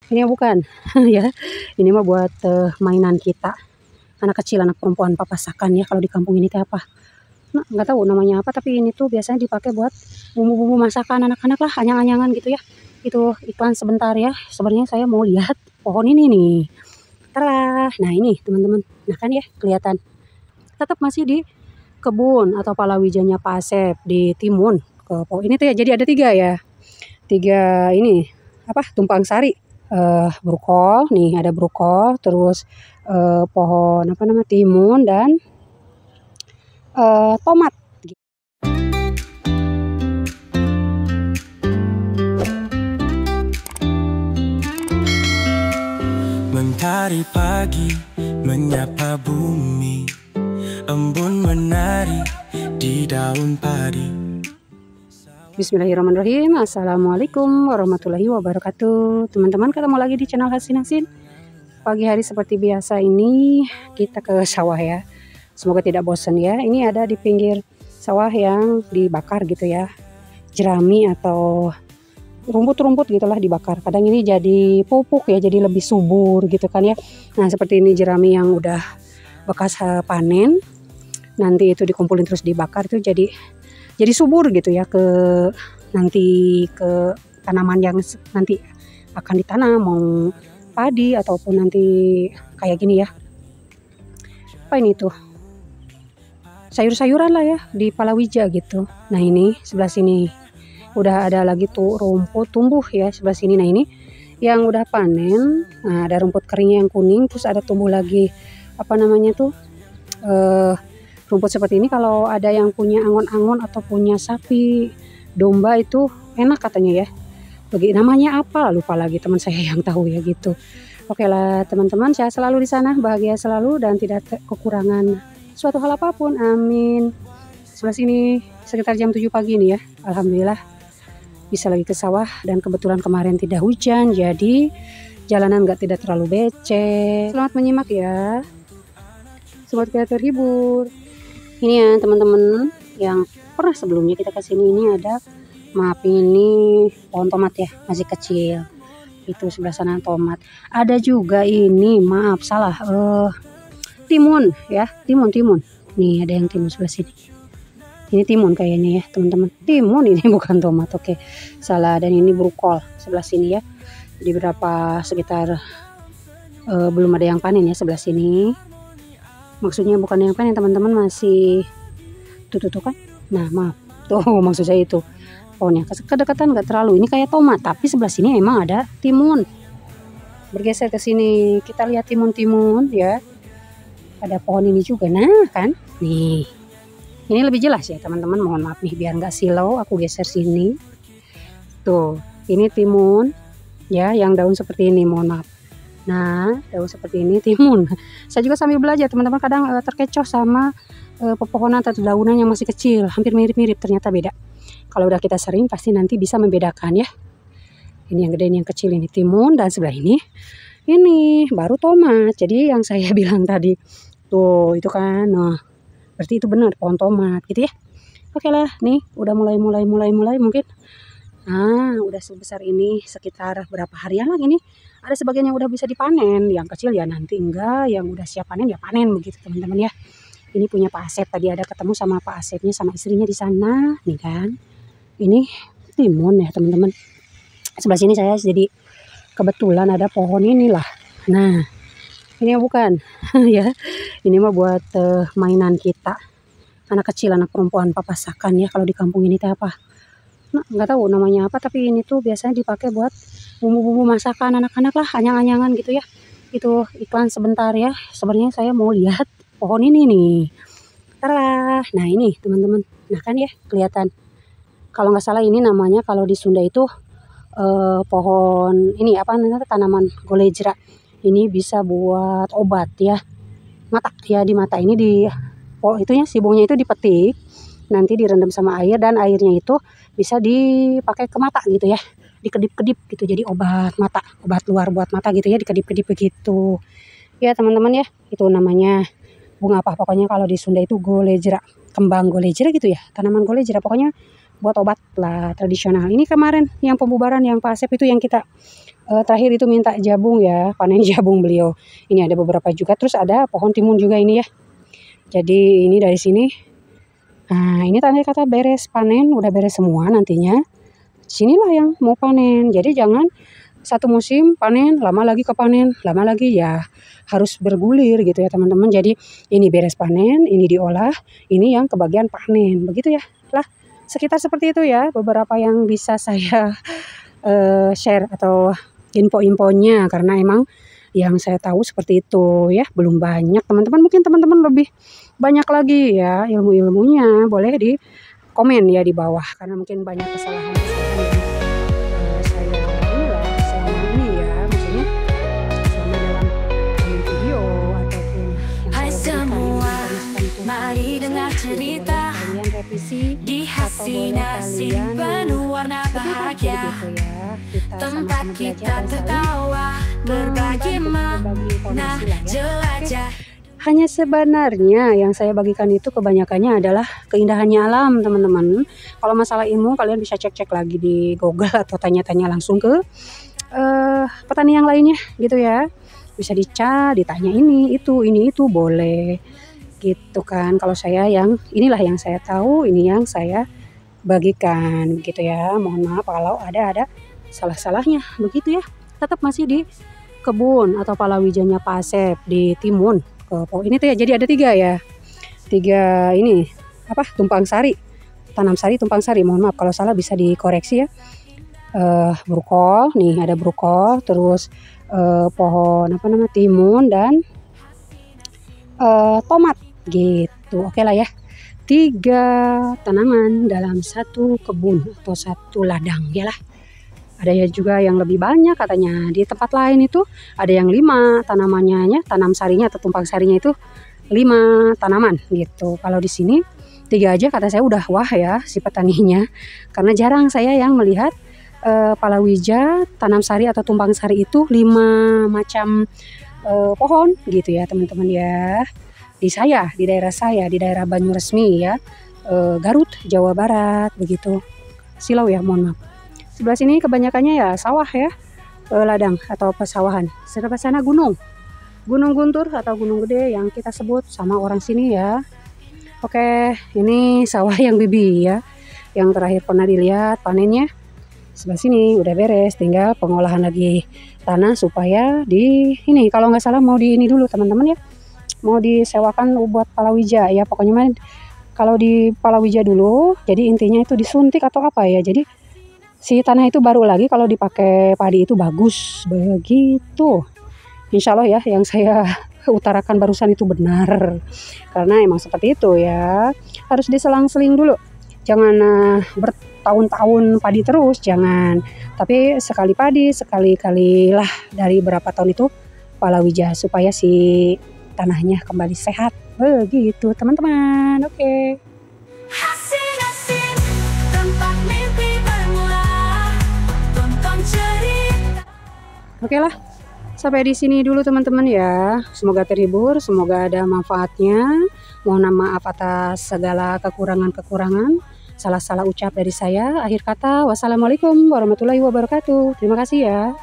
Ini bukan ya, ini mah buat mainan kita anak kecil, anak perempuan, papasakan ya kalau di kampung ini teh apa, nah nggak tahu namanya apa, tapi ini tuh biasanya dipakai buat bumbu-bumbu masakan anak-anak lah, anyang-anyangan gitu ya. Itu iklan sebentar ya, sebenarnya saya mau lihat pohon ini nih. Tara, nah ini teman-teman, nah kan ya kelihatan tetap masih di kebun atau palawijanya Pak Asep di Timun ke pohon ini tuh ya. Jadi ada 3 ya, 3 ini apa, tumpang sari, brokol nih, ada brokol, terus pohon apa nama, timun, dan tomat. Mentari pagi menyapa bumi, embun menari di daun padi. Bismillahirrahmanirrahim. Assalamualaikum warahmatullahi wabarakatuh. Teman-teman, ketemu lagi di channel Hasin. Pagi hari seperti biasa ini kita ke sawah ya. Semoga tidak bosan ya. Ini ada di pinggir sawah yang dibakar gitu ya. Jerami atau rumput-rumput gitulah dibakar. Kadang ini jadi pupuk ya, jadi lebih subur gitu kan ya. Nah, seperti ini jerami yang udah bekas panen. Nanti itu dikumpulin terus dibakar, itu jadi subur gitu ya, ke nanti ke tanaman yang nanti akan ditanam, mau padi ataupun nanti kayak gini ya. Apa ini tuh? Sayur-sayuran lah ya di palawija gitu. Nah, ini sebelah sini udah ada lagi tuh rumput tumbuh ya sebelah sini. Nah, ini yang udah panen. Nah, ada rumput keringnya yang kuning, terus ada tumbuh lagi apa namanya tuh, rumput seperti ini. Kalau ada yang punya angon-angon atau punya sapi, domba itu enak katanya ya. Bagi namanya apa lupa lagi, teman saya yang tahu ya gitu. Oke lah teman-teman, saya selalu di sana, bahagia selalu dan tidak kekurangan suatu hal apapun. Amin. Sebelah sini sekitar jam 7 pagi nih ya. Alhamdulillah bisa lagi ke sawah, dan kebetulan kemarin tidak hujan, jadi jalanan tidak terlalu becek. Selamat menyimak ya. Semoga kita terhibur. Ini ya teman-teman, yang pernah sebelumnya kita kesini, ini ada, maaf ini pohon tomat ya, masih kecil. Itu sebelah sana tomat. Ada juga ini, maaf salah, timun ya, timun. Nih ada yang timun sebelah sini. Ini timun kayaknya ya teman-teman. Timun ini bukan tomat. Oke, salah. Dan ini brokol sebelah sini ya. Di berapa sekitar belum ada yang panen ya sebelah sini. Maksudnya bukan yang panen teman-teman, masih tuh kan. Nah maaf tuh maksud saya itu pohonnya kedekatan nggak terlalu. Ini kayak tomat, tapi sebelah sini emang ada timun. Bergeser ke sini kita lihat timun ya. Ada pohon ini juga. Nah kan nih, ini lebih jelas ya teman-teman. Mohon maaf nih biar nggak silau, aku geser sini. Tuh ini timun ya, yang daun seperti ini, mohon maaf. Nah, daun seperti ini timun. Saya juga sambil belajar teman-teman, kadang terkecoh sama pepohonan atau daunan yang masih kecil, hampir mirip-mirip, ternyata beda. Kalau udah kita sering pasti nanti bisa membedakan ya. Ini yang gede, ini yang kecil, ini timun, dan sebelah ini baru tomat. Jadi yang saya bilang tadi tuh itu kan, nah berarti itu benar pohon tomat gitu ya. Oke lah, nih udah mulai mungkin. Nah, udah sebesar ini, sekitar berapa harian lagi nih. Ada sebagian yang udah bisa dipanen, yang kecil ya nanti enggak, yang udah siap panen ya panen begitu teman-teman ya. Ini punya Pak Asep, tadi ada ketemu sama Pak Asepnya sama istrinya di sana, nih kan. Ini timun ya teman-teman. Sebelah sini saya jadi kebetulan ada pohon inilah. Nah, ini bukan ya. Ini mah buat mainan kita anak kecil, anak perempuan, papasakan ya kalau di kampung ini teh apa. Nah, nggak tahu namanya apa, tapi ini tuh biasanya dipakai buat bumbu-bumbu masakan anak-anak lah, anyang-anyangan gitu ya. Itu iklan sebentar ya, sebenarnya saya mau lihat pohon ini nih. Tara, nah ini teman-teman, nah kan ya kelihatan. Kalau nggak salah ini namanya kalau di Sunda itu pohon ini apa namanya, tanaman golejra. Ini bisa buat obat ya, mata ya, di mata ini di itunya sibungnya itu dipetik, nanti direndam sama air, dan airnya itu bisa dipakai ke mata gitu ya, dikedip-kedip gitu, jadi obat mata, obat luar buat mata gitu ya, dikedip-kedip begitu ya teman-teman ya. Itu namanya bunga apa pokoknya, kalau di Sunda itu golejra, kembang golejra gitu ya, tanaman golejra pokoknya. buat obat lah tradisional. Ini kemarin yang pembubaran yang Pak Asep itu yang kita terakhir itu minta jabung ya, panen jabung beliau. Ini ada beberapa juga, terus ada pohon timun juga ini ya. Jadi ini dari sini. Nah ini tanda kata beres panen, udah beres semua nantinya. Sinilah yang mau panen. Jadi jangan satu musim panen, lama lagi kepanen, lama lagi ya harus bergulir gitu ya teman-teman. Jadi ini beres panen, ini diolah, ini yang kebagian panen, begitu ya. Lah sekitar seperti itu ya beberapa yang bisa saya share atau info-infonya, karena emang yang saya tahu seperti itu ya, belum banyak teman-teman. Mungkin teman-teman lebih banyak lagi ya ilmu-ilmunya, boleh di komen ya di bawah, karena mungkin banyak kesalahan-kesalahan yang selama ini ya, maksudnya selama dalam bikin video ataupun yang saya berikan mari dengar cerita kalian revisi di hasinasi penuh warna bahagia, tempat kita tertawa, berbagi makna, jelajah. Hanya sebenarnya yang saya bagikan itu kebanyakannya adalah keindahannya alam teman-teman. Kalau masalah ilmu kalian bisa cek-cek lagi di Google atau tanya-tanya langsung ke petani yang lainnya gitu ya. Bisa ditanya ini itu boleh gitu kan. Kalau saya yang inilah yang saya tahu, ini yang saya bagikan gitu ya. Mohon maaf kalau ada salah-salahnya begitu ya. Tetap masih di kebun atau palawijanya Pak Asep di Timun. Ini tuh ya, jadi ada 3 ya. 3 ini tumpang sari, tanam sari, tumpang sari. Mohon maaf kalau salah bisa dikoreksi ya. Brokol, nih ada brokol, terus pohon timun dan tomat gitu. Oke lah ya. 3 tanaman dalam satu kebun atau satu ladang ya lah. Ada ya juga yang lebih banyak katanya. Di tempat lain itu ada yang 5 tanamannya, tanam sarinya atau tumpang sarinya itu 5 tanaman gitu. Kalau di sini 3 aja kata saya udah wah ya si petaninya. Karena jarang saya yang melihat palawija, tanam sari atau tumpang sari itu 5 macam pohon gitu ya teman-teman ya. Di daerah saya, di daerah Banyuresmi ya, Garut, Jawa Barat begitu. Silau ya, mohon maaf. Sebelah sini kebanyakannya ya sawah ya, ladang atau pesawahan. Sebelah sana Gunung Guntur atau gunung gede yang kita sebut sama orang sini ya. Oke, ini sawah yang bibi ya, yang terakhir pernah dilihat panennya. Sebelah sini udah beres, tinggal pengolahan lagi tanah supaya ini kalau nggak salah mau ini dulu teman-teman ya, mau disewakan buat palawija ya. Pokoknya kalau di palawija dulu, jadi intinya itu disuntik atau apa ya, jadi si tanah itu baru lagi kalau dipakai padi itu bagus begitu. Insya Allah ya yang saya utarakan barusan itu benar, karena emang seperti itu ya, harus diselang-seling dulu. Jangan bertahun-tahun padi terus, jangan, tapi sekali padi, sekali-kali lah dari berapa tahun itu palawija supaya si tanahnya kembali sehat begitu teman-teman. Oke. Oke lah, sampai di sini dulu teman-teman ya. Semoga terhibur, semoga ada manfaatnya. Mohon maaf atas segala kekurangan-kekurangan, salah-salah ucap dari saya. Akhir kata, wassalamualaikum warahmatullahi wabarakatuh. Terima kasih ya.